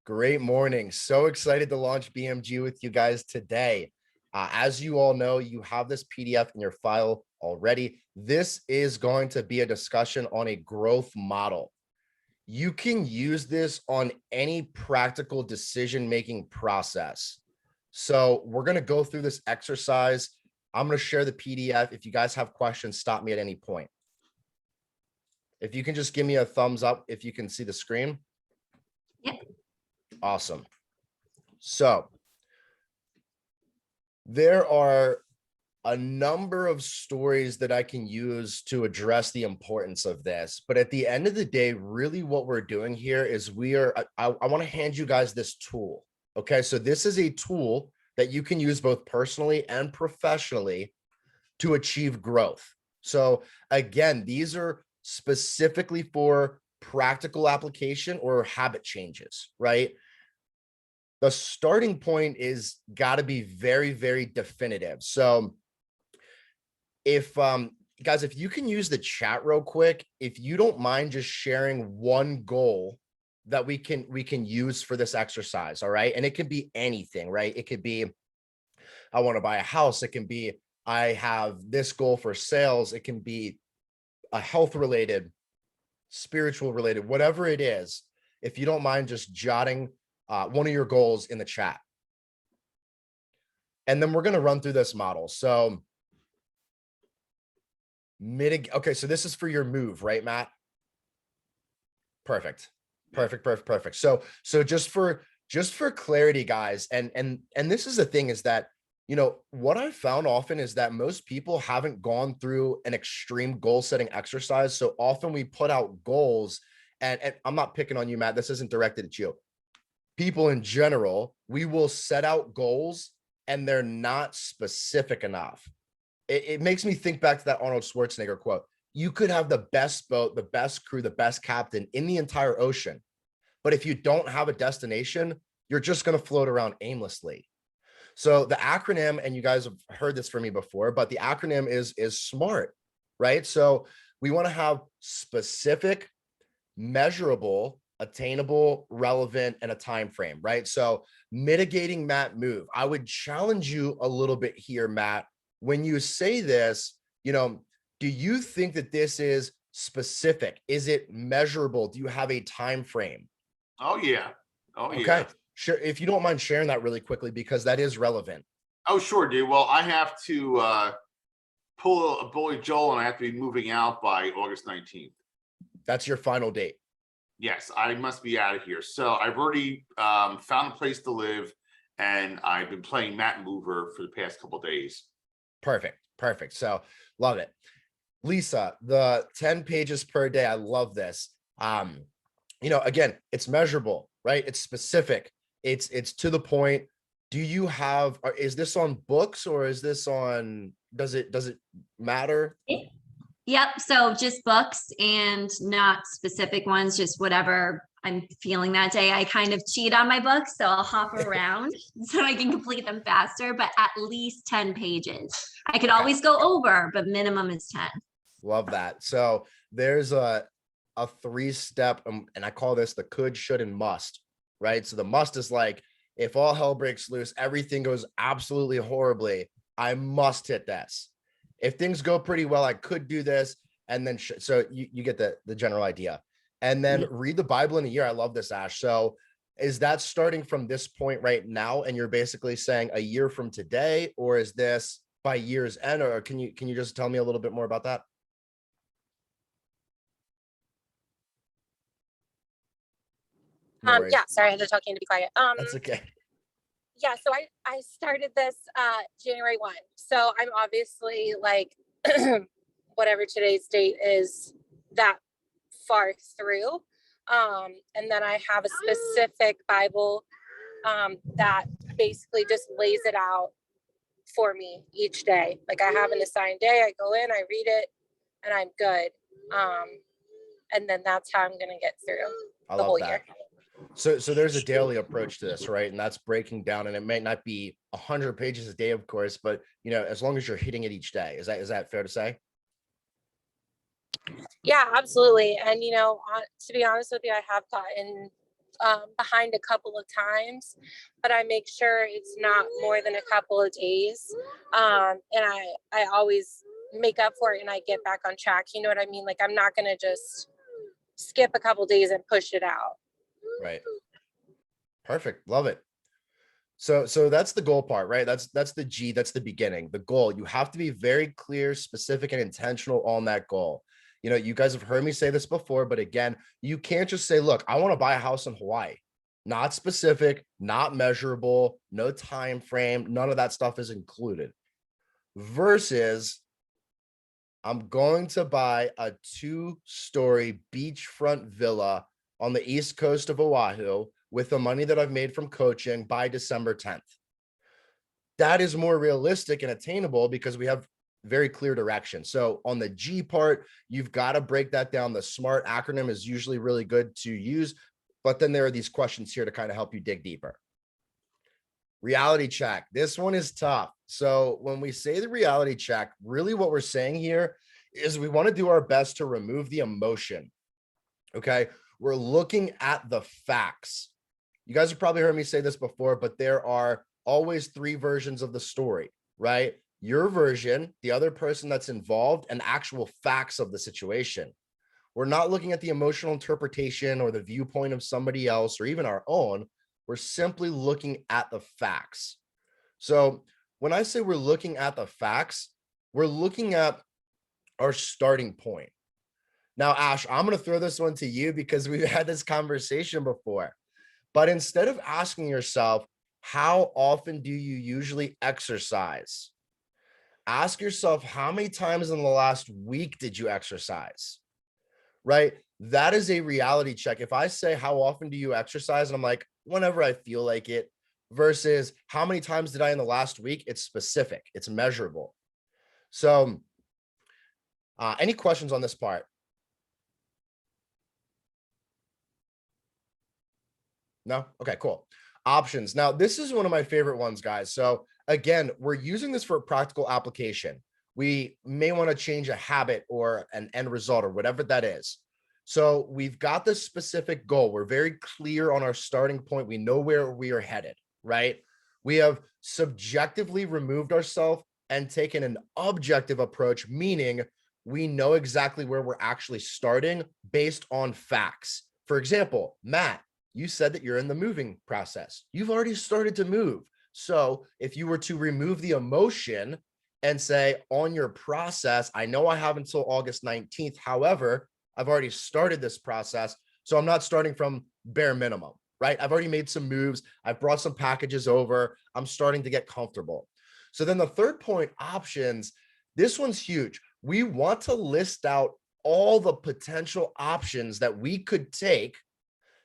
Great morning. So excited to launch BMG with you guys today. As you all know, you have this PDF in your file already. This is going to be a discussion on a growth model. You can use this on any practical decision-making process. So we're going to go through this exercise. I'm going to share the PDF. If you guys have questions, stop me at any point. If you can just give me a thumbs up if you can see the screen. Yep. Awesome. So there are a number of stories that I can use to address the importance of this. But at the end of the day, really what we're doing here is I want to hand you guys this tool. Okay, so this is a tool that you can use both personally and professionally to achieve growth. So again, these are specifically for practical application or habit changes, right? The starting point is got to be very, very definitive. So if guys, if you can use the chat real quick, if you don't mind just sharing one goal that we can use for this exercise. All right. And it can be anything, right? It could be, I want to buy a house. It can be, I have this goal for sales. It can be a health related, spiritual related, whatever it is. If you don't mind just jotting one of your goals in the chat. And then we're going to run through this model. So okay, so this is for your move, right, Matt? Perfect. So just for clarity, guys, and this is the thing is that, you know, what I've found often is that most people haven't gone through an extreme goal setting exercise. So often we put out goals and I'm not picking on you, Matt. This isn't directed at you. People in general, we will set out goals and they're not specific enough. It makes me think back to that Arnold Schwarzenegger quote. You could have the best boat, the best crew, the best captain in the entire ocean. But if you don't have a destination, you're just going to float around aimlessly. So the acronym, and you guys have heard this from me before, but the acronym is SMART, right? So we want to have specific, measurable, attainable, relevant, and a time frame, right? So mitigating Matt move. I would challenge you a little bit here, Matt. When you say this, you know, do you think that this is specific? Is it measurable? Do you have a time frame? Oh yeah. Okay. Yeah. Sure. If you don't mind sharing that really quickly, because that is relevant. Oh, sure, dude. Well, I have to pull a Bully Joel and I have to be moving out by August 19th. That's your final date. Yes, I must be out of here. So I've already found a place to live and I've been playing Matt Mover for the past couple of days. Perfect. So love it. Lisa, the 10 pages per day. I love this. You know, again, it's measurable, right? It's specific. It's to the point. Do you have, is this on books or is this on, does it matter? Yep. So just books and not specific ones, just whatever I'm feeling that day. I kind of cheat on my books, so I'll hop around so I can complete them faster, but at least 10 pages. I could always go over, but minimum is 10. Love that. So there's a 3-step, and I call this the could, should, and must, right? So the must is like, if all hell breaks loose, everything goes absolutely horribly, I must hit this. If things go pretty well, I could do this. And then, so you get the general idea. And then read the Bible in a year. I love this, Ash. So is that starting from this point right now? And you're basically saying a year from today, or is this by year's end? Or can you just tell me a little bit more about that? No yeah, sorry, I had to talk in to be quiet. That's okay. Yeah, so I started this January 1. So I'm obviously like whatever today's date is that far through. And then I have a specific Bible that basically just lays it out for me each day. Like I have an assigned day, I go in, I read it, and I'm good. And then that's how I'm gonna get through the whole year. So there's a daily approach to this, right? And that's breaking down, and it may not be 100 pages a day, of course, but you know, as long as you're hitting it each day, is that fair to say? Yeah, absolutely. And you know, to be honest with you, I have gotten behind a couple of times, but I make sure it's not more than a couple of days. And I always make up for it and I get back on track. You know what I mean? Like, I'm not going to just skip a couple days and push it out. Right. Perfect. Love it. So that's the goal part, right? That's the G, that's the beginning, the goal. You have to be very clear, specific, and intentional on that goal. You know, you guys have heard me say this before, but again, you can't just say, look, I want to buy a house in Hawaii. Not specific, not measurable, no time frame, none of that stuff is included. Versus, I'm going to buy a 2-story beachfront villa on the east coast of Oahu with the money that I've made from coaching by December 10th. That is more realistic and attainable because we have very clear direction. So on the G part, you've got to break that down. The SMART acronym is usually really good to use, but then there are these questions here to kind of help you dig deeper. Reality check. This one is tough. So when we say the reality check, really what we're saying here is we want to do our best to remove the emotion. Okay. We're looking at the facts. You guys have probably heard me say this before, but there are always 3 versions of the story, right? Your version, the other person that's involved, and actual facts of the situation. We're not looking at the emotional interpretation or the viewpoint of somebody else or even our own. We're simply looking at the facts. So when I say we're looking at the facts, we're looking at our starting point. Now, Ash, I'm going to throw this one to you because we've had this conversation before. But instead of asking yourself, how often do you usually exercise? Ask yourself, how many times in the last week did you exercise? Right? That is a reality check. If I say, how often do you exercise? And I'm like, whenever I feel like it, versus how many times did I in the last week? It's specific, it's measurable. So any questions on this part? No? Okay, cool. Options. Now, this is one of my favorite ones, guys. So again, we're using this for a practical application. We may want to change a habit or an end result or whatever that is. So we've got this specific goal. We're very clear on our starting point. We know where we are headed, right? We have subjectively removed ourselves and taken an objective approach, meaning we know exactly where we're actually starting based on facts. For example, Matt, you said that you're in the moving process. You've already started to move. So if you were to remove the emotion and say on your process, I know I have until August 19th. However, I've already started this process. So I'm not starting from bare minimum, right? I've already made some moves. I've brought some packages over. I'm starting to get comfortable. So then the third point, options, this one's huge. We want to list out all the potential options that we could take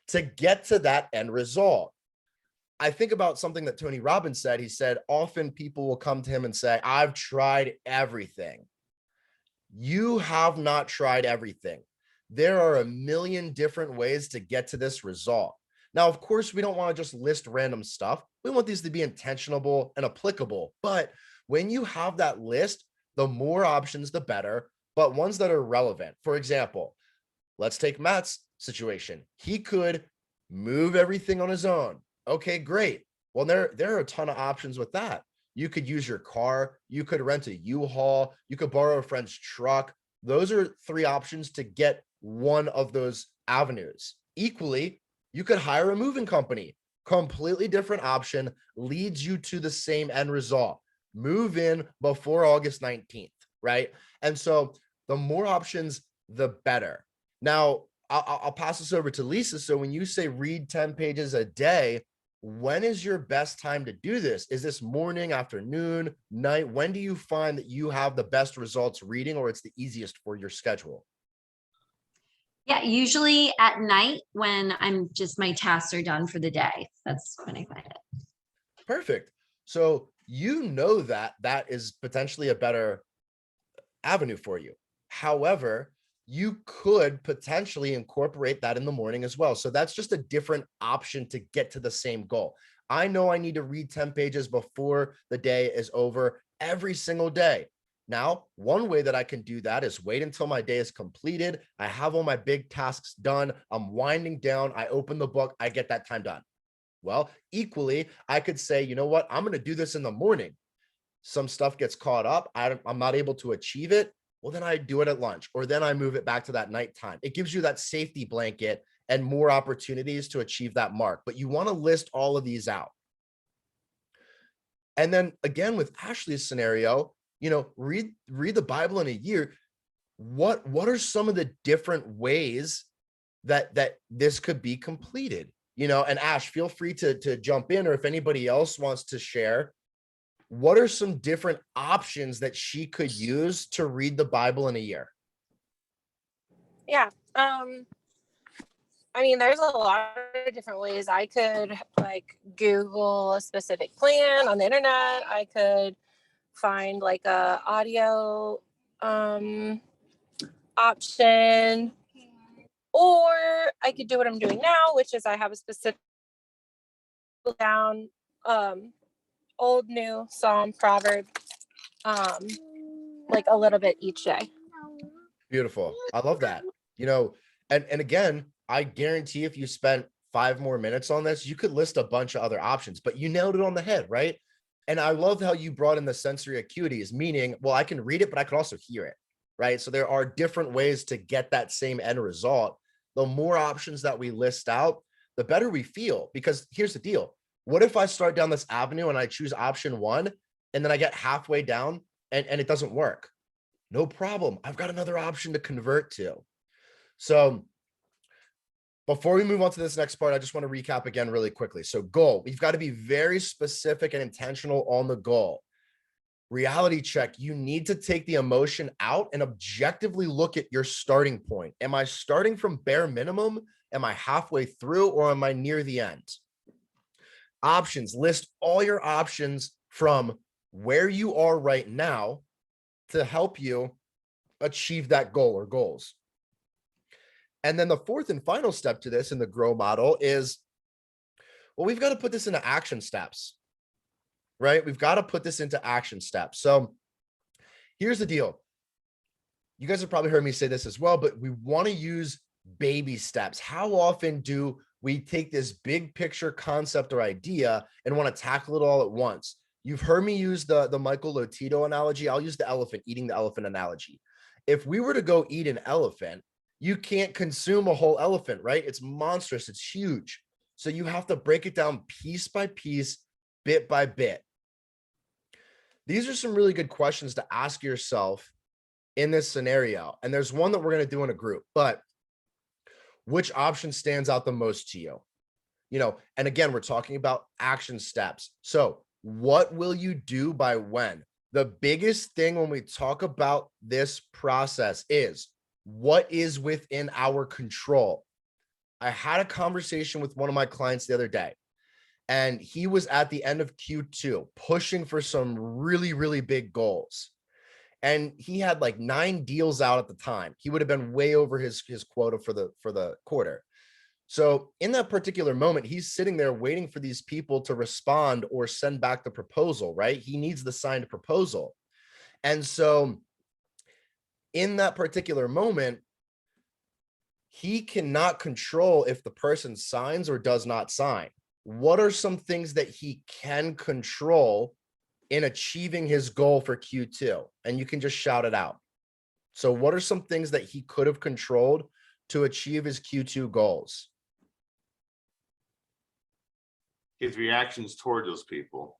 to get to that end result. I think about something that Tony Robbins said. He said, often people will come to him and say, I've tried everything. You have not tried everything. There are a million different ways to get to this result. Now, of course, we don't want to just list random stuff. We want these to be intentionable and applicable. But when you have that list, the more options, the better, but ones that are relevant. For example, let's take Matt's situation. He could move everything on his own. Okay, great. Well, there are a ton of options with that. You could use your car. You could rent a U-Haul. You could borrow a friend's truck. Those are 3 options to get one of those avenues. Equally, you could hire a moving company. Completely different option, leads you to the same end result. Move in before August 19th, right? And so the more options, the better. Now, I'll pass this over to Lisa. So when you say read 10 pages a day, when is your best time to do this? Is this morning, afternoon, night? When do you find that you have the best results reading, or it's the easiest for your schedule? Yeah, usually at night when my tasks are done for the day. That's when I find it. Perfect. So you know that is potentially a better avenue for you. However, you could potentially incorporate that in the morning as well. So that's just a different option to get to the same goal. I know I need to read 10 pages before the day is over every single day. Now, one way that I can do that is wait until my day is completed. I have all my big tasks done. I'm winding down. I open the book. I get that time done. Well, equally, I could say, you know what? I'm going to do this in the morning. Some stuff gets caught up. I'm not able to achieve it. Well, then I do it at lunch, or then I move it back to that nighttime. It gives you that safety blanket and more opportunities to achieve that mark. But you want to list all of these out. And then again, with Ashley's scenario, you know, read the Bible in a year. What are some of the different ways that this could be completed? You know, and Ash, feel free to jump in, or if anybody else wants to share, what are some different options that she could use to read the Bible in a year? Yeah. I mean, there's a lot of different ways. I could like Google a specific plan on the internet. I could find like a audio option, or I could do what I'm doing now, which is I have a specific down old, new, Psalm, Proverb, like a little bit each day. Beautiful. I love that. You know, and again, I guarantee if you spent 5 more minutes on this, you could list a bunch of other options, but you nailed it on the head, right? And I love how you brought in the sensory acuities, meaning, well, I can read it, but I can also hear it, right? So there are different ways to get that same end result. The more options that we list out, the better we feel, because here's the deal. What if I start down this avenue and I choose option 1, and then I get halfway down and it doesn't work? No problem. I've got another option to convert to. So before we move on to this next part, I just want to recap again really quickly. So goal, we've got to be very specific and intentional on the goal. Reality check, you need to take the emotion out and objectively look at your starting point. Am I starting from bare minimum? Am I halfway through, or am I near the end? Options, list all your options from where you are right now to help you achieve that goal or goals. And then the fourth and final step to this in the GROW model is, well, we've got to put this into action steps, right? We've got to put this into action steps. So here's the deal. You guys have probably heard me say this as well, but we want to use baby steps. How often do we take this big picture concept or idea and want to tackle it all at once? You've heard me use the Michael Lotito analogy. I'll use the eating the elephant analogy. If we were to go eat an elephant, you can't consume a whole elephant, right? It's monstrous. It's huge. So you have to break it down piece by piece, bit by bit. These are some really good questions to ask yourself in this scenario. And there's one that we're going to do in a group, but which option stands out the most to you? You know, and again, we're talking about action steps. So what will you do by when? The biggest thing when we talk about this process is what is within our control. I had a conversation with one of my clients the other day, and he was at the end of Q2 pushing for some really, really big goals. And he had like 9 deals out at the time. He would have been way over his quota for the quarter. So in that particular moment, he's sitting there waiting for these people to respond or send back the proposal, right? He needs the signed proposal. And so in that particular moment, he cannot control if the person signs or does not sign. What are some things that he can control in achieving his goal for Q2? And you can just shout it out. So what are some things that he could have controlled to achieve his Q2 goals? His reactions toward those people.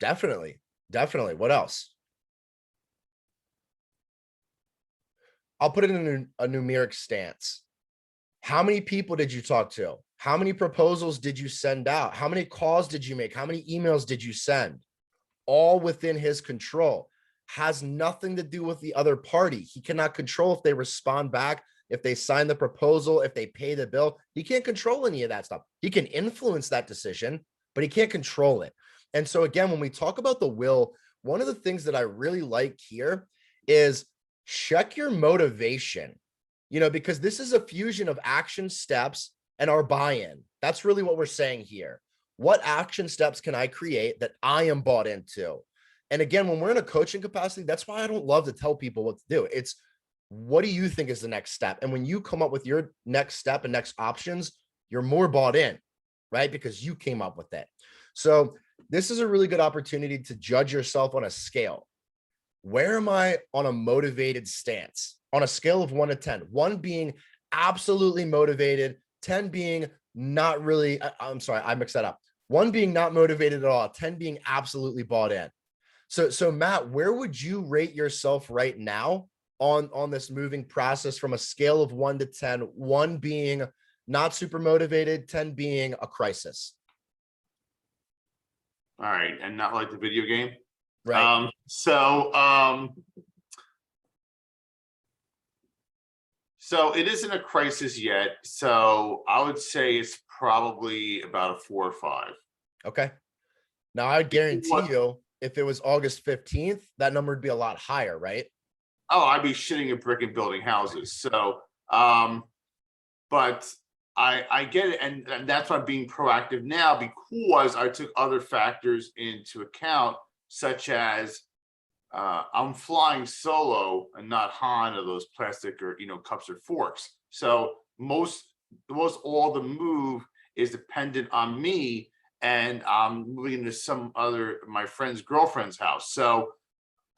Definitely. What else? I'll put it in a numeric stance. How many people did you talk to? How many proposals did you send out? How many calls did you make? How many emails did you send? All within his control. Has nothing to do with the other party. He cannot control if they respond back, if they sign the proposal, if they pay the bill. He can't control any of that stuff. He can influence that decision, but he can't control it. And so again, when we talk about the will, one of the things that I really like here is check your motivation, you know, because this is a fusion of action steps and our buy-in. That's really what we're saying here. What action steps can I create that I am bought into? And again, when we're in a coaching capacity, that's why I don't love to tell people what to do. It's, what do you think is the next step? And when you come up with your next step and next options, you're more bought in, right? Because you came up with it. So this is a really good opportunity to judge yourself on a scale. Where am I on a motivated stance? On a scale of 1 to 10, 1 being absolutely motivated, 10 being not really, I'm sorry, I mixed that up. 1 being not motivated at all, 10 being absolutely bought in. So Matt, where would you rate yourself right now on this moving process from a scale of 1 to 10, 1 being not super motivated, 10 being a crisis? All right, and not like the video game. Right. So it isn't a crisis yet. So I would say it's probably about a 4 or 5. Okay. Now I guarantee you, if it was August 15th, that number would be a lot higher, right? Oh, I'd be shitting a brick and building houses. So, but I get it, and that's why I'm being proactive now, because I took other factors into account, such as I'm flying solo and not Han of those plastic or cups or forks. So all the move is dependent on me, and I'm moving to some other my friend's girlfriend's house. So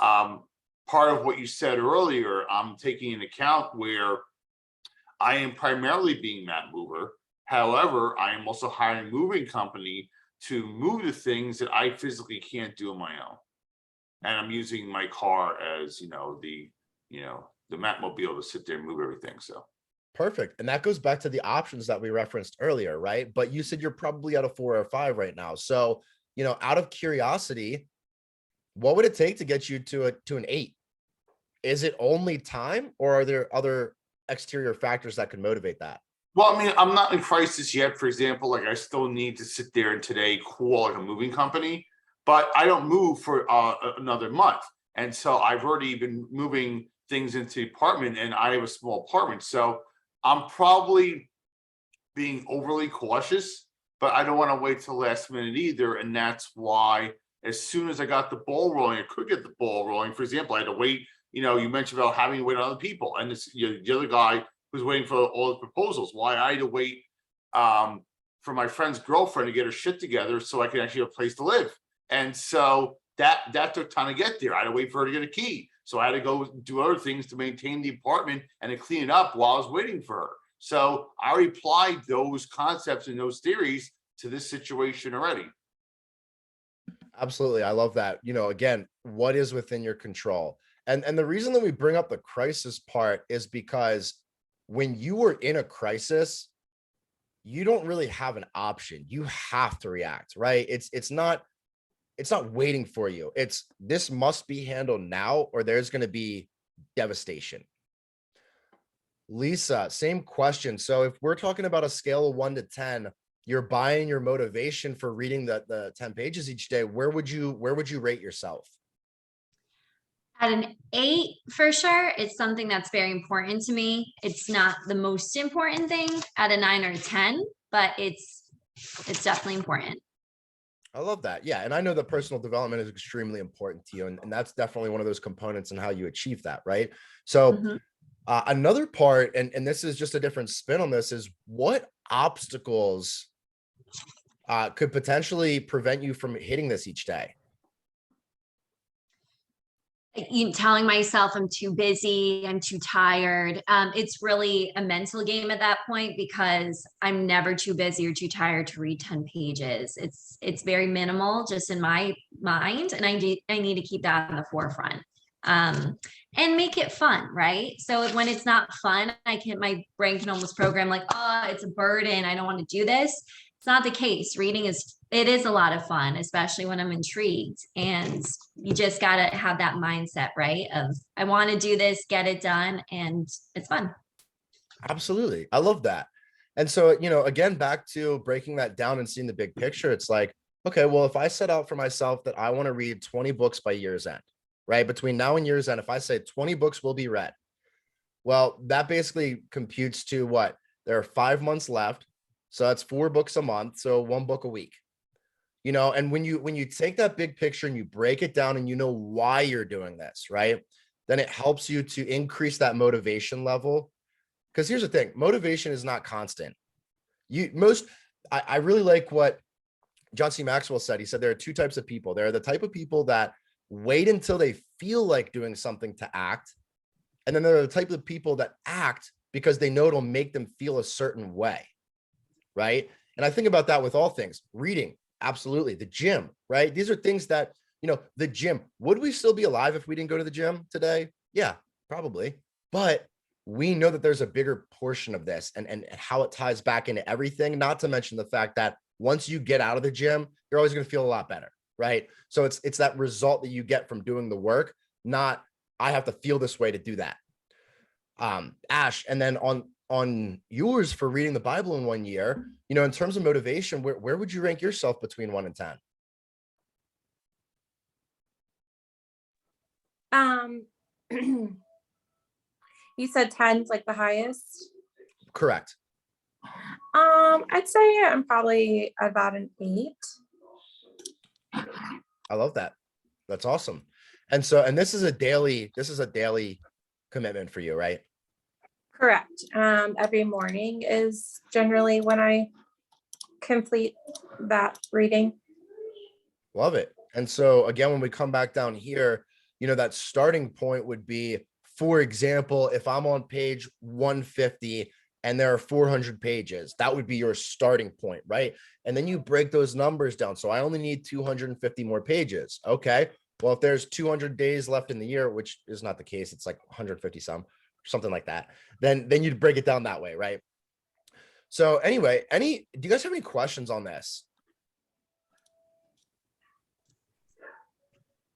part of what you said earlier, I'm taking into account where I am primarily being Matt Mover. However, I am also hiring a moving company to move the things that I physically can't do on my own. And I'm using my car as, the Mattmobile to sit there and move everything. So perfect. And that goes back to the options that we referenced earlier, right? But you said you're probably at a 4 or 5 right now. So, out of curiosity, what would it take to get you to an 8? Is it only time, or are there other exterior factors that could motivate that? Well, I mean, I'm not in crisis yet. For example, like I still need to sit there and today call like a moving company, but I don't move for another month. And so I've already been moving things into the apartment, and I have a small apartment. So I'm probably being overly cautious, but I don't want to wait till the last minute either. And that's why as soon as I got the ball rolling, I could get the ball rolling. For example, I had to wait, you mentioned about having to wait on other people. And this, the other guy was waiting for all the proposals. Why I had to wait for my friend's girlfriend to get her shit together so I could actually have a place to live. And so that took time to get there. I had to wait for her to get a key. So I had to go do other things to maintain the apartment and to clean it up while I was waiting for her. So I already applied those concepts and those theories to this situation already. Absolutely. I love that. Again, what is within your control? And the reason that we bring up the crisis part is because when you are in a crisis, you don't really have an option. You have to react, right? It's not waiting for you. This must be handled now, or there's going to be devastation. Lisa, same question. So if we're talking about a scale of 1 to 10, you're buying your motivation for reading the 10 pages each day. Where would you rate yourself? At an 8, for sure. It's something that's very important to me. It's not the most important thing at a 9 or 10, but it's definitely important. I love that. Yeah. And I know that personal development is extremely important to you. And that's definitely one of those components in how you achieve that, right? So another part, and this is just a different spin on this, is what obstacles could potentially prevent you from hitting this each day? Telling myself I'm too busy, I'm too tired. It's really a mental game at that point, because I'm never too busy or too tired to read 10 pages. It's very minimal just in my mind. And I need to keep that in the forefront. And make it fun, right? So when it's not fun, my brain can almost program like, oh, it's a burden, I don't want to do this. It's not the case. Reading is a lot of fun, especially when I'm intrigued. And you just got to have that mindset, right? Of I want to do this, get it done, and it's fun. Absolutely. I love that. And so, again, back to breaking that down and seeing the big picture, it's like, okay, well, if I set out for myself that I want to read 20 books by year's end, right? Between now and year's end, if I say 20 books will be read, well, that basically computes to what? There are 5 months left. So that's 4 books a month. So 1 book a week. you know, and when you take that big picture and you break it down and you know why you're doing this, right? Then it helps you to increase that motivation level. Because here's the thing, motivation is not constant. I really like what John C. Maxwell said. He said there are two types of people. There are the type of people that wait until they feel like doing something to act. And then there are the type of people that act because they know it'll make them feel a certain way. Right. And I think about that with all things. Reading, absolutely. The gym, right? These are things that, you know, the gym. Would we still be alive if we didn't go to the gym today? Yeah, probably. But we know that there's a bigger portion of this and how it ties back into everything, not to mention the fact that once you get out of the gym, you're always going to feel a lot better, right? So it's that result that you get from doing the work, not I have to feel this way to do that. Ash, and then on yours for reading the Bible in 1 year, you know, in terms of motivation, where would you rank yourself between 1 and 10? You said 10's like the highest. Correct. I'd say I'm probably about an 8. I love that. That's awesome. And so, and this is a daily commitment for you, right? Correct. Every morning is generally when I complete that reading. Love it. And so again, when we come back down here, you know, that starting point would be, for example, if I'm on page 150 and there are 400 pages, that would be your starting point, right? And then you break those numbers down. So I only need 250 more pages. Okay. Well, if there's 200 days left in the year, which is not the case, it's like 150 something like that, then you'd break it down that way, right? So anyway, do you guys have any questions on this?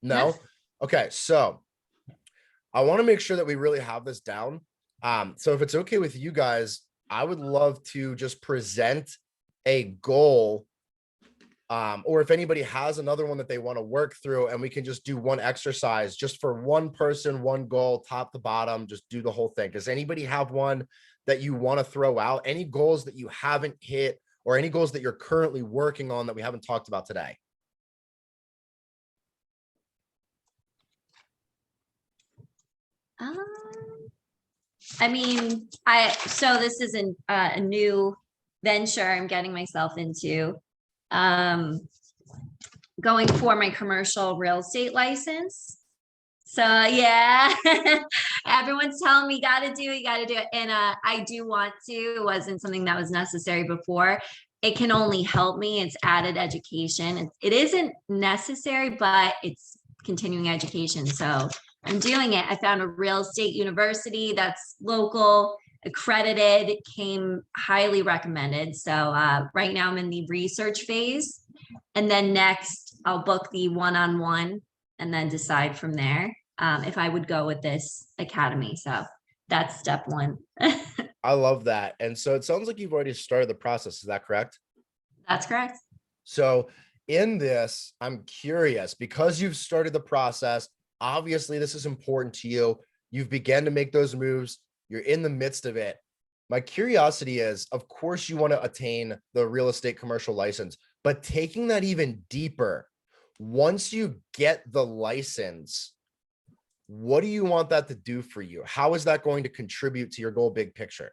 No? Yes. Okay, so I want to make sure that we really have this down. So if it's okay with you guys, I would love to just present a goal, or if anybody has another one that they want to work through, and we can just do one exercise just for one person, one goal, top to bottom, just do the whole thing. Does anybody have one that you want to throw out? Any goals that you haven't hit, or any goals that you're currently working on that we haven't talked about today? I mean, so this isn't a new venture I'm getting myself into. Going for my commercial real estate license. So yeah, everyone's telling me you got to do it. And I do want to. It wasn't something that was necessary before. It can only help me. It's added education. It isn't necessary, but it's continuing education. So I'm doing it. I found a real estate university that's local, accredited, came highly recommended. So right now I'm in the research phase. And then next I'll book the one-on-one and then decide from there if I would go with this academy. So that's step one. I love that. And so it sounds like you've already started the process. Is that correct? That's correct. So in this, I'm curious, because you've started the process, obviously this is important to you. You've begun to make those moves. You're in the midst of it. My curiosity is, of course, you want to attain the real estate commercial license, but taking that even deeper, once you get the license, what do you want that to do for you? How is that going to contribute to your goal big picture?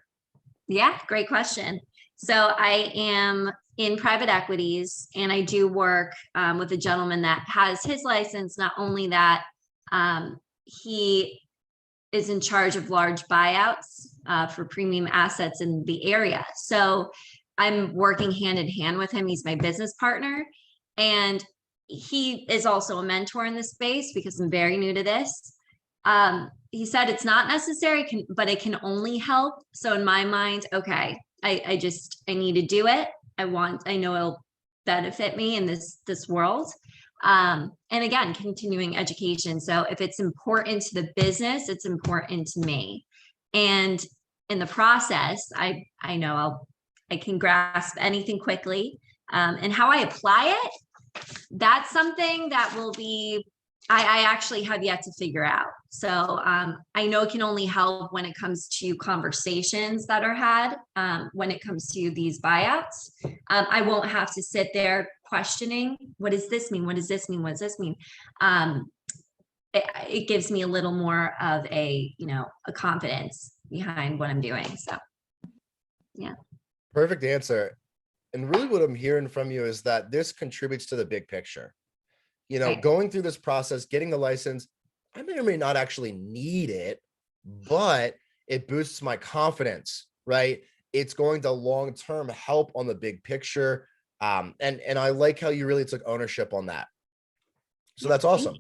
Yeah, great question. So I am in private equities, and I do work with a gentleman that has his license. Not only that, he is in charge of large buyouts for premium assets in the area. So I'm working hand in hand with him. He's my business partner, and he is also a mentor in this space because I'm very new to this. He said it's not necessary, but it can only help. So in my mind, okay, I need to do it. I know it'll benefit me in this world. And again, continuing education. So if it's important to the business, it's important to me. And in the process, I know I can grasp anything quickly. And how I apply it, that's something that will be, I actually have yet to figure out. So I know it can only help when it comes to conversations that are had when it comes to these buyouts. I won't have to sit there questioning, what does this mean? What does this mean? What does this mean? It gives me a little more of a, a confidence behind what I'm doing. So, yeah. Perfect answer. And really what I'm hearing from you is that this contributes to the big picture. Right. Going through this process, getting the license, I may or may not actually need it, but it boosts my confidence, right? It's going to long-term help on the big picture. And I like how you really took ownership on that. So that's awesome.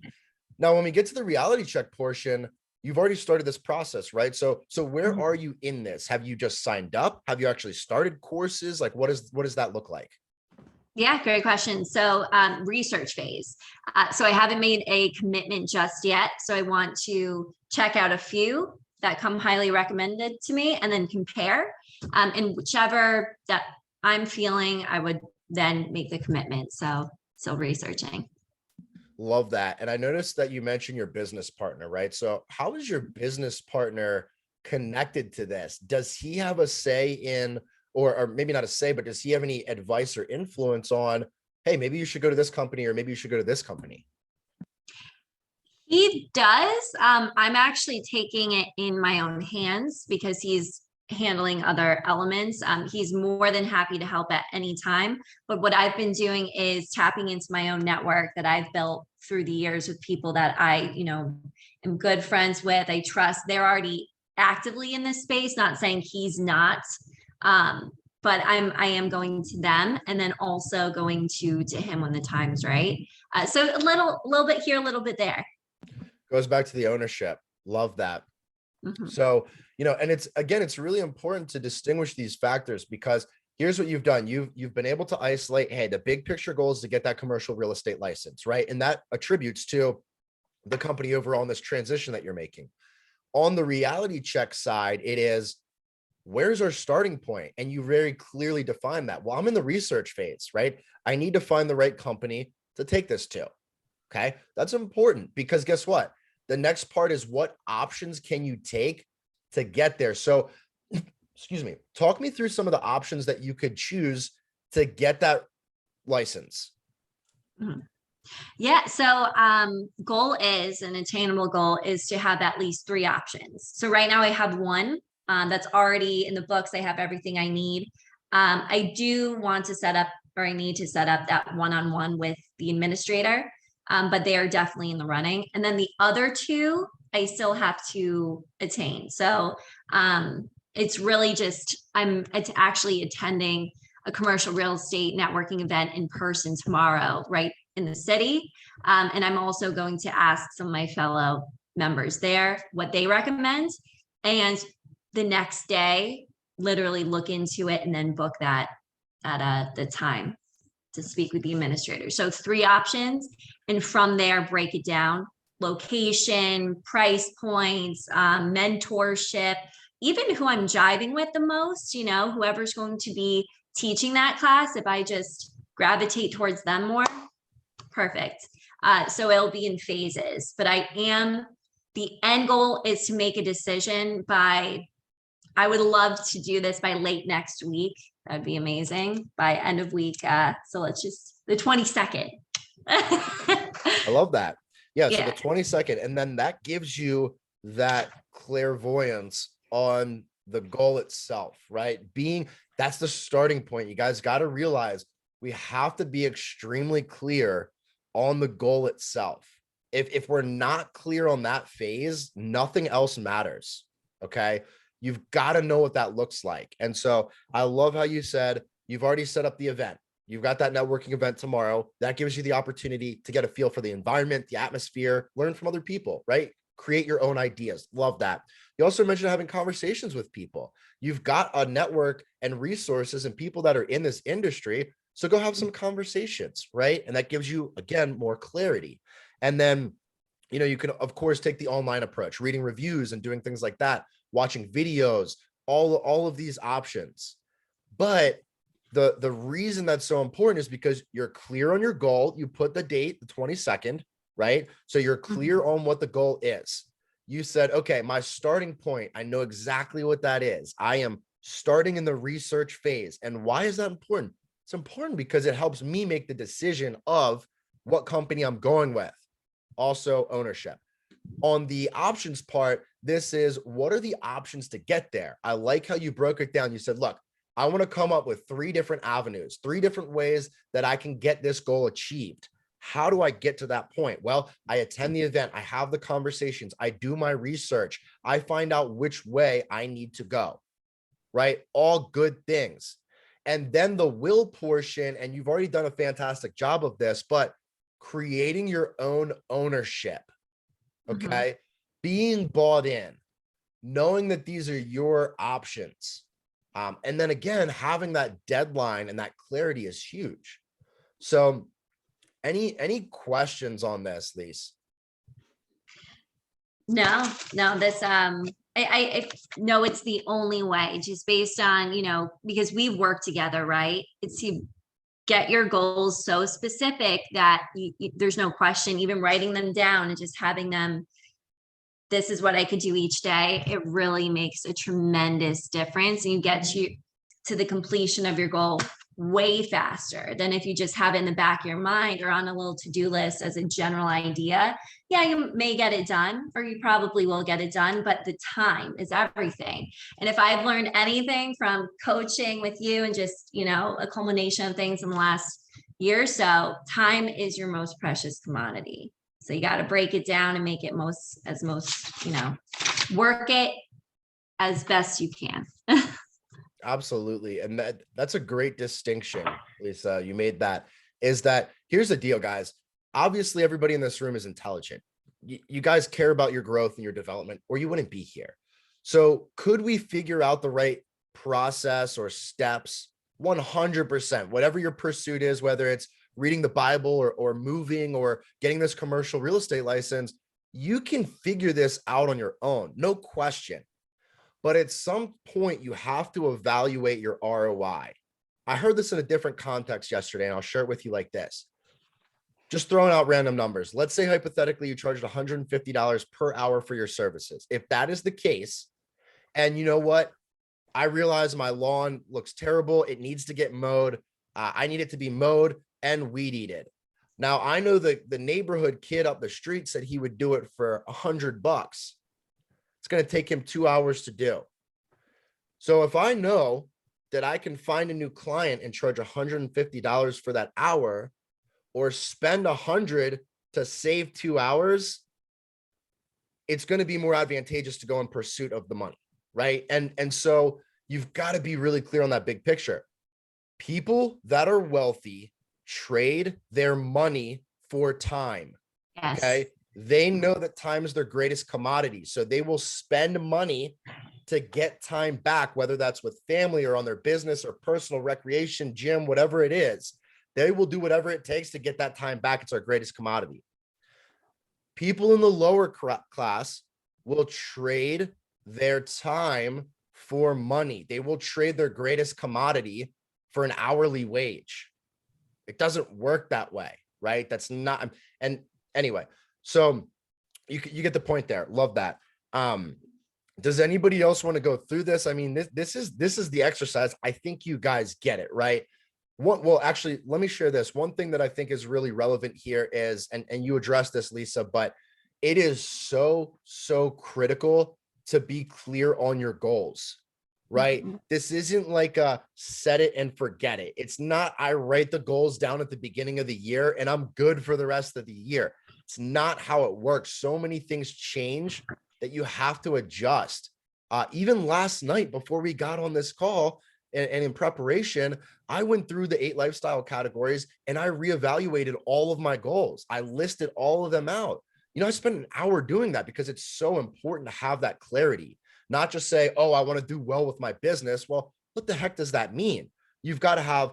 Now, when we get to the reality check portion, you've already started this process, right? So where are you in this? Have you just signed up? Have you actually started courses? Like, what does that look like? Yeah, great question. So research phase. So I haven't made a commitment just yet. So I want to check out a few that come highly recommended to me and then compare. And whichever that I'm feeling, I would then make the commitment. So still researching. Love that. And I noticed that you mentioned your business partner, right? So how is your business partner connected to this? Does he have a say in, or maybe not a say, but does he have any advice or influence on, hey, maybe you should go to this company, or maybe you should go to this company? He does. I'm actually taking it in my own hands because he's handling other elements. He's more than happy to help at any time. But what I've been doing is tapping into my own network that I've built through the years with people that I, am good friends with. I trust. They're already actively in this space, not saying he's not. But I am going to them and then also going to him when the time's right. So a little bit here, a little bit there. Goes back to the ownership. Love that. Mm-hmm. So, and it's really important to distinguish these factors, because here's what you've done. You've been able to isolate, hey, the big picture goal is to get that commercial real estate license, right? And that attributes to the company overall in this transition that you're making. On the reality check side, it is, where's our starting point? And you very clearly define that. Well, I'm in the research phase, right? I need to find the right company to take this to. Okay. That's important, because guess what? The next part is, what options can you take to get there? So, excuse me, talk me through some of the options that you could choose to get that license. Mm-hmm. Yeah. So goal is, an attainable goal is to have at least 3 options. So right now I have one that's already in the books. I have everything I need. I do want to set up, or I need to set up that one-on-one with the administrator. But they are definitely in the running. And then the other 2, I still have to attain. So it's really just, it's actually attending a commercial real estate networking event in person tomorrow, right in the city. And I'm also going to ask some of my fellow members there what they recommend. And the next day, literally look into it and then book that at the time to speak with the administrator. So 3 options. And from there, break it down: location, price points, mentorship, even who I'm jiving with the most, whoever's going to be teaching that class. If I just gravitate towards them more, perfect. So it'll be in phases, but the end goal is to make a decision I would love to do this by late next week. That'd be amazing, by end of week. So let's just, the 22nd. I love that. Yeah. So Yeah. the 22nd, and then that gives you that clairvoyance on the goal itself, right? That's the starting point. You guys got to realize we have to be extremely clear on the goal itself. If we're not clear on that phase, nothing else matters. Okay. You've got to know what that looks like. And so I love how you said you've already set up the event. You've got that networking event tomorrow. That gives you the opportunity to get a feel for the environment, the atmosphere, learn from other people, right? Create your own ideas. Love that. You also mentioned having conversations with people. You've got a network and resources and people that are in this industry. So go have some conversations, right? And that gives you, again, more clarity. And then, you can, of course, take the online approach, reading reviews and doing things like that, watching videos, all of these options. But the reason that's so important is because you're clear on your goal. You put the date, the 22nd, right? So you're clear on what the goal is. You said, okay, my starting point, I know exactly what that is. I am starting in the research phase. And why is that important? It's important because it helps me make the decision of what company I'm going with. Also ownership. On the options part, this is what are the options to get there? I like how you broke it down. You said, look, I want to come up with 3 different avenues, 3 different ways that I can get this goal achieved. How do I get to that point? Well, I attend the event, I have the conversations, I do my research, I find out which way I need to go, right? All good things. And then the will portion, and you've already done a fantastic job of this, but creating your own ownership, okay? Being bought in, knowing that these are your options. And then again, having that deadline and that clarity is huge. So any questions on this, Lise? No, this, I know it's the only way, just based on, because we work together, right? It's to get your goals so specific that there's no question, even writing them down and just having them, this is what I could do each day. It really makes a tremendous difference. And you get to the completion of your goal way faster than if you just have it in the back of your mind or on a little to-do list as a general idea. Yeah, you may get it done, or you probably will get it done, but the time is everything. And if I've learned anything from coaching with you and just, a culmination of things in the last year or so, time is your most precious commodity. So you got to break it down and make it work it as best you can. Absolutely. And that's a great distinction, Lisa. You made that. Is that here's the deal, guys. Obviously, everybody in this room is intelligent. You guys care about your growth and your development, or you wouldn't be here. So could we figure out the right process or steps? 100%, whatever your pursuit is, whether it's reading the Bible or moving or getting this commercial real estate license, you can figure this out on your own, no question. But at some point, you have to evaluate your ROI. I heard this in a different context yesterday, and I'll share it with you like this. Just throwing out random numbers. Let's say hypothetically you charged $150 per hour for your services. If that is the case, and you know what? I realize my lawn looks terrible. It needs to get mowed. I need it to be mowed and weed eated. Now, I know the neighborhood kid up the street said he would do it for $100. It's going to take him 2 hours to do. So if I know that I can find a new client and charge $150 for that hour, or spend $100 to save 2 hours, it's going to be more advantageous to go in pursuit of the money, right? And so you've got to be really clear on that big picture. People that are wealthy trade their money for time. Yes. Okay. They know that time is their greatest commodity. So they will spend money to get time back, whether that's with family or on their business or personal recreation, gym, whatever it is. They will do whatever it takes to get that time back. It's our greatest commodity. People in the lower class will trade their time for money. They will trade their greatest commodity for an hourly wage. It doesn't work that way, right? That's not, and anyway, so you get the point there. Love that. Does anybody else want to go through this? I mean, this is the exercise. I think you guys get it, right? Well, actually, let me share this. One thing that I think is really relevant here is, and you addressed this, Lisa, but it is so critical to be clear on your goals, right? Mm-hmm. This isn't like a set it and forget it. It's not, I write the goals down at the beginning of the year and I'm good for the rest of the year. It's not how it works. So many things change that you have to adjust. Even last night before we got on this call and in preparation, I went through the 8 lifestyle categories and I reevaluated all of my goals. I listed all of them out. I spent an hour doing that because it's so important to have that clarity, not just say, oh, I want to do well with my business. Well, what the heck does that mean? You've got to have,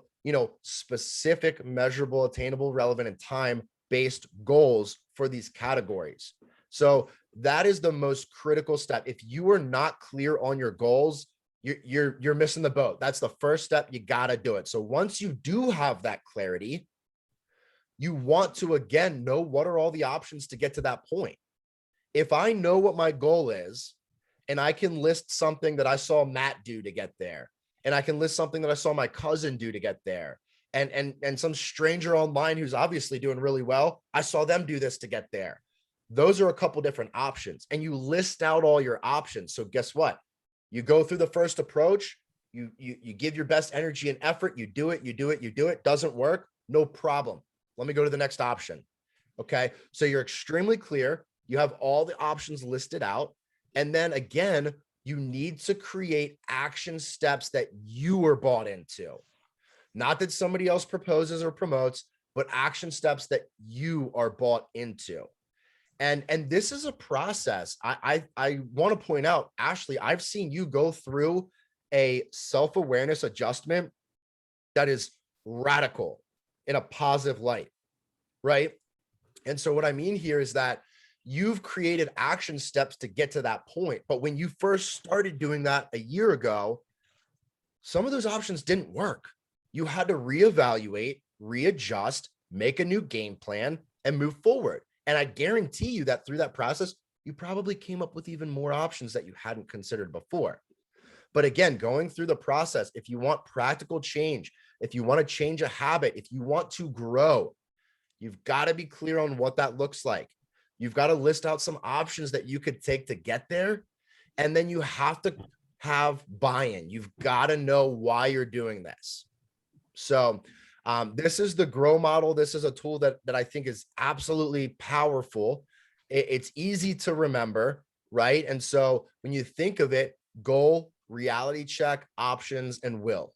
specific, measurable, attainable, relevant, and time-based goals for these categories. So that is the most critical step. If you are not clear on your goals, you're missing the boat. That's the first step. You got to do it. So once you do have that clarity, you want to, again, know what are all the options to get to that point. If I know what my goal is, and I can list something that I saw Matt do to get there, and I can list something that I saw my cousin do to get there, and some stranger online who's obviously doing really well, I saw them do this to get there. Those are a couple different options, and you list out all your options. So guess what? You go through the first approach, you give your best energy and effort, you do it, doesn't work, no problem. Let me go to the next option. Okay, so you're extremely clear, you have all the options listed out, and then again, you need to create action steps that you are bought into. Not that somebody else proposes or promotes, but action steps that you are bought into. And this is a process. I want to point out, Ashley, I've seen you go through a self-awareness adjustment that is radical in a positive light, right? And so what I mean here is that you've created action steps to get to that point. But when you first started doing that a year ago, some of those options didn't work. You had to reevaluate, readjust, make a new game plan, and move forward. And I guarantee you that through that process, you probably came up with even more options that you hadn't considered before. But again, going through the process, if you want practical change, if you want to change a habit, if you want to grow, you've got to be clear on what that looks like. You've got to list out some options that you could take to get there. And then you have to have buy-in. You've got to know why you're doing this. So this is the GROW model. This is a tool that I think is absolutely powerful. It's easy to remember, right? And so when you think of it, goal, reality check, options, and will.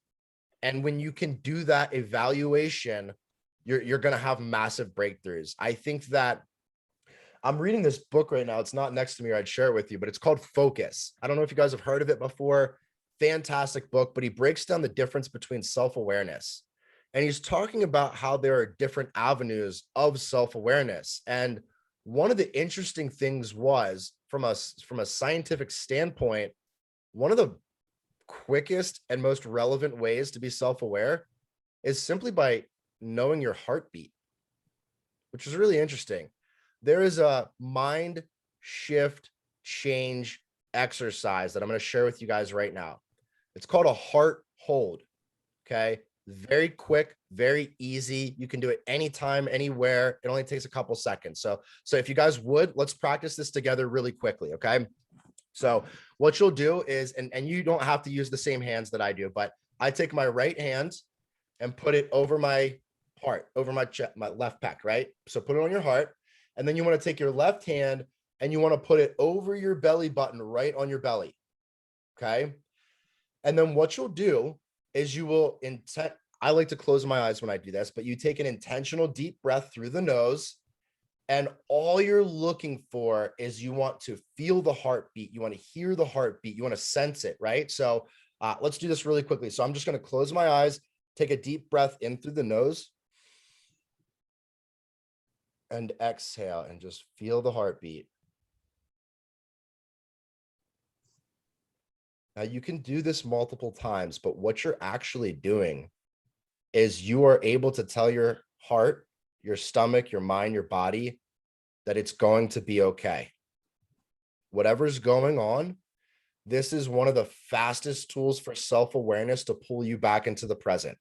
And when you can do that evaluation, you're going to have massive breakthroughs. I think that I'm reading this book right now. It's not next to me, or I'd share it with you, but it's called Focus. I don't know if you guys have heard of it before. Fantastic book, but he breaks down the difference between self-awareness. And he's talking about how there are different avenues of self-awareness. And one of the interesting things was from a scientific standpoint, one of the quickest and most relevant ways to be self-aware is simply by knowing your heartbeat, which is really interesting. There is a mind shift change exercise that I'm going to share with you guys right now. It's called a heart hold. Okay. Very quick, very easy. You can do it anytime, anywhere. It only takes a couple seconds. So if you guys would, let's practice this together really quickly. Okay. So what you'll do is, and you don't have to use the same hands that I do, but I take my right hand and put it over my heart, over my chest, my left pec, right? So put it on your heart. And then you want to take your left hand and you want to put it over your belly button, right on your belly. Okay. And then what you'll do is you will I like to close my eyes when I do this, but you take an intentional deep breath through the nose. And all you're looking for is you want to feel the heartbeat. You want to hear the heartbeat. You want to sense it, right? So let's do this really quickly. So I'm just going to close my eyes, take a deep breath in through the nose, and exhale and just feel the heartbeat. Now you can do this multiple times, but what you're actually doing is you are able to tell your heart, your stomach, your mind, your body that it's going to be okay. Whatever's going on, this is one of the fastest tools for self-awareness to pull you back into the present.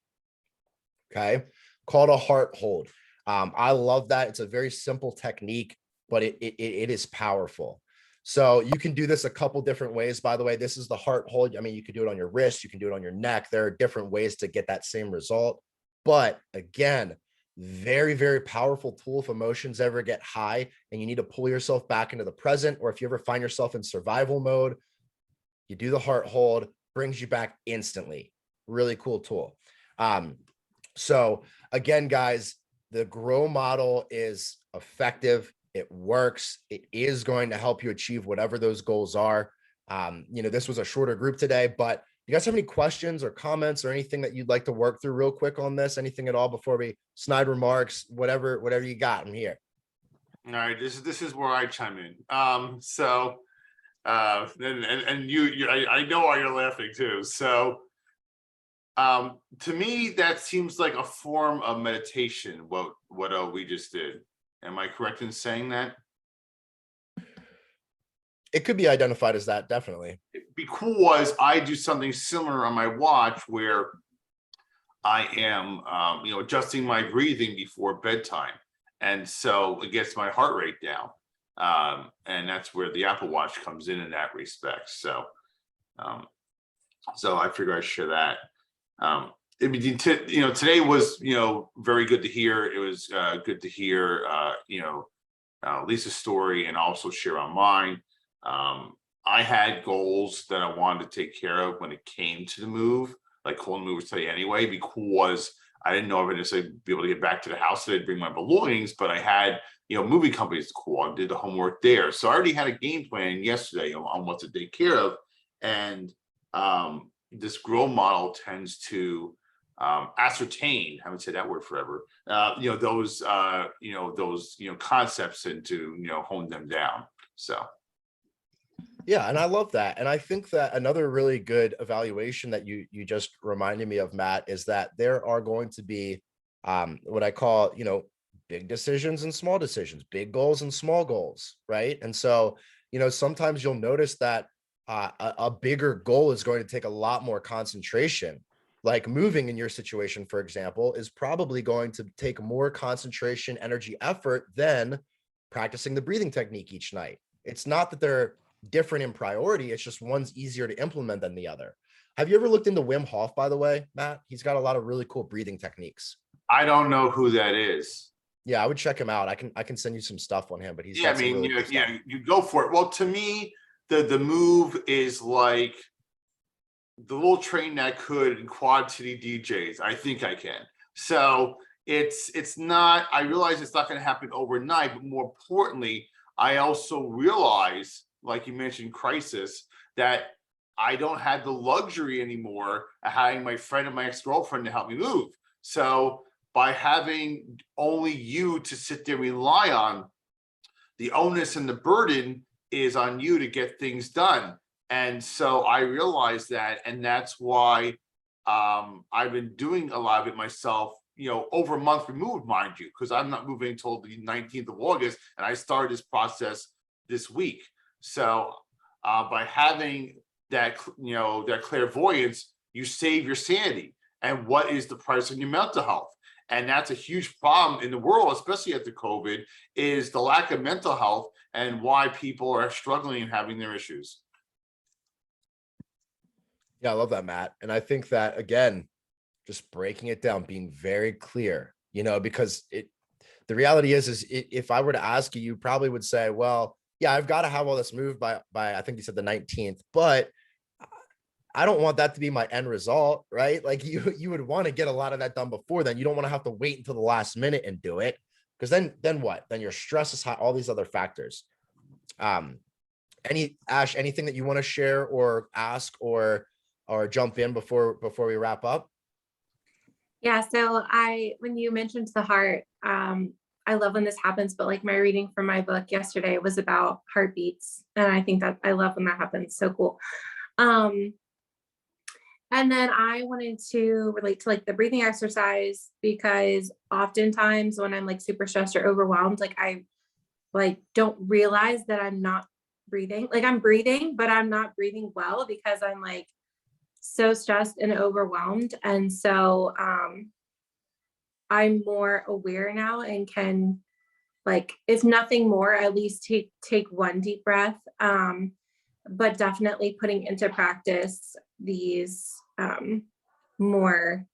Okay, called a heart hold. I love that. It's a very simple technique, but it is powerful. So you can do this a couple different ways. By the way, this is the heart hold. I mean, you can do it on your wrist, you can do it on your neck. There are different ways to get that same result. But again, very, very powerful tool if emotions ever get high and you need to pull yourself back into the present, or if you ever find yourself in survival mode, you do the heart hold, brings you back instantly. Really cool tool. So again, guys, the GROW model is effective. It works. It is going to help you achieve whatever those goals are. This was a shorter group today, but you guys have any questions or comments or anything that you'd like to work through real quick on this? Anything at all before we snide remarks, whatever you got in here. All right, this is where I chime in. And you I know why you're laughing too. So to me, that seems like a form of meditation, what we just did. Am I correct in saying that? It could be identified as that, definitely. Because I do something similar on my watch where I am, adjusting my breathing before bedtime. And so it gets my heart rate down. And that's where the Apple Watch comes in that respect. So, so I figure I share that. Today was, very good to hear. It was good to hear, Lisa's story and also share on mine. I had goals that I wanted to take care of when it came to the move, like calling the move today anyway, because I didn't know if I'd necessarily be able to get back to the house today to bring my belongings, but I had, moving companies to call and did the homework there. So I already had a game plan yesterday on what to take care of. And this grow model tends to ascertain, haven't said that word forever, those concepts and to, hone them down. So. Yeah, and I love that. And I think that another really good evaluation that you just reminded me of, Matt, is that there are going to be what I call, big decisions and small decisions, big goals and small goals, right? And so, sometimes you'll notice that a bigger goal is going to take a lot more concentration. Like moving in your situation, for example, is probably going to take more concentration, energy, effort than practicing the breathing technique each night. It's not that they're different in priority. It's just one's easier to implement than the other. Have you ever looked into Wim Hof, by the way, Matt? He's got a lot of really cool breathing techniques. I don't know who that is. Yeah, I would check him out. I can send you some stuff on him, but he's got some really cool stuff. You go for it. Well, to me, the move is like the little train that could in Quad City DJs. I think I can. So it's not, I realize it's not going to happen overnight, but more importantly, I also realize, like you mentioned, crisis, that I don't have the luxury anymore of having my friend and my ex-girlfriend to help me move. So by having only you to sit there and rely on, the onus and the burden is on you to get things done. And so I realized that, and that's why I've been doing a lot of it myself, over a month removed, mind you, because I'm not moving until the 19th of August, and I started this process this week. So by having that, that clairvoyance, you save your sanity. And what is the price on your mental health? And that's a huge problem in the world, especially after COVID, is the lack of mental health and why people are struggling and having their issues. Yeah, I love that, Matt. And I think that, again, just breaking it down, being very clear, because the reality is if I were to ask you, you probably would say, well, yeah, I've got to have all this moved by I think you said the 19th, but I don't want that to be my end result, right? Like you would want to get a lot of that done before then. You don't want to have to wait until the last minute and do it, because then what? Then your stress is high, all these other factors. Ash, anything that you want to share or ask or jump in before we wrap up? Yeah, so when you mentioned the heart, I love when this happens, but like my reading from my book yesterday was about heartbeats. And I think that I love when that happens. So cool. And then I wanted to relate to like the breathing exercise, because oftentimes when I'm like super stressed or overwhelmed, like I don't realize that I'm not breathing. Like I'm breathing, but I'm not breathing well because I'm like so stressed and overwhelmed. And so I'm more aware now and can, like, if nothing more, at least take one deep breath. But definitely putting into practice these more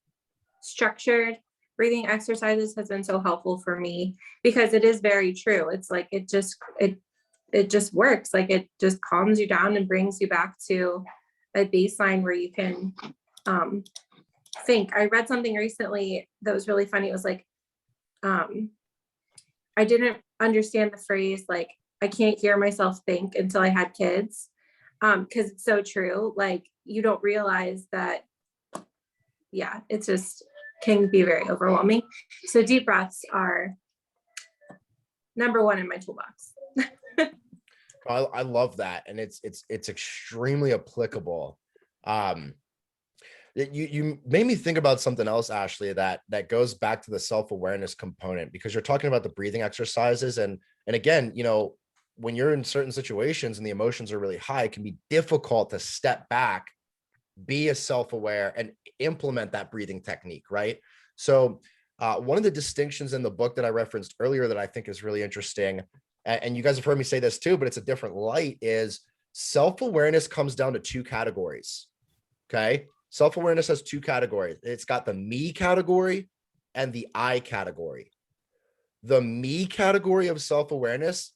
structured breathing exercises has been so helpful for me, because it is very true. It's like it just works. Like it just calms you down and brings you back to a baseline where you can think. I read something recently that was really funny. It was like, I didn't understand the phrase, like, I can't hear myself think until I had kids. Because it's so true. Like you don't realize that, yeah, it's just can be very overwhelming. So deep breaths are number one in my toolbox. I love that. And it's extremely applicable. You made me think about something else, Ashley, that goes back to the self-awareness component, because you're talking about the breathing exercises. And again, when you're in certain situations and the emotions are really high, it can be difficult to step back be as self-aware and implement that breathing technique, right? So one of the distinctions in the book that I referenced earlier that I think is really interesting, and you guys have heard me say this too, but it's a different light, is self-awareness comes down to two categories. Okay. Self-awareness has two categories. It's got the me category and the I category. The me category of self-awareness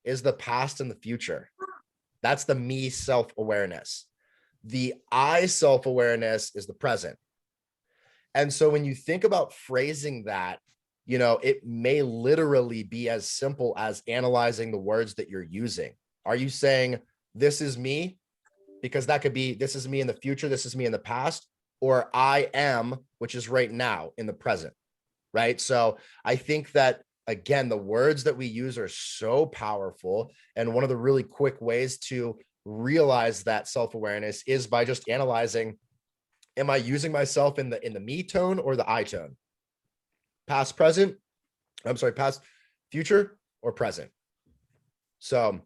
is the past and the future. That's the me self-awareness. The I self-awareness is the present. And so when you think about phrasing that, you know, it may literally be as simple as analyzing the words that you're using. Are you saying this is me? Because that could be, this is me in the future, this is me in the past, or I am, which is right now in the present, right? So I think that, again, the words that we use are so powerful. And one of the really quick ways to realize that self-awareness is by just analyzing, am I using myself in the me tone or the I tone? Past, future or present. So,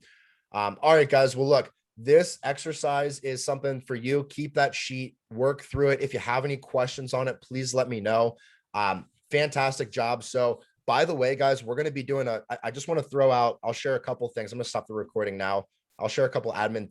all right, guys, well, look, this exercise is something for you. Keep that sheet, work through it. If you have any questions on it, please let me know. Fantastic job. So by the way, guys, we're going to be doing I just want to throw out, I'll share a couple things. I'm going to stop the recording now. I'll share a couple admin things.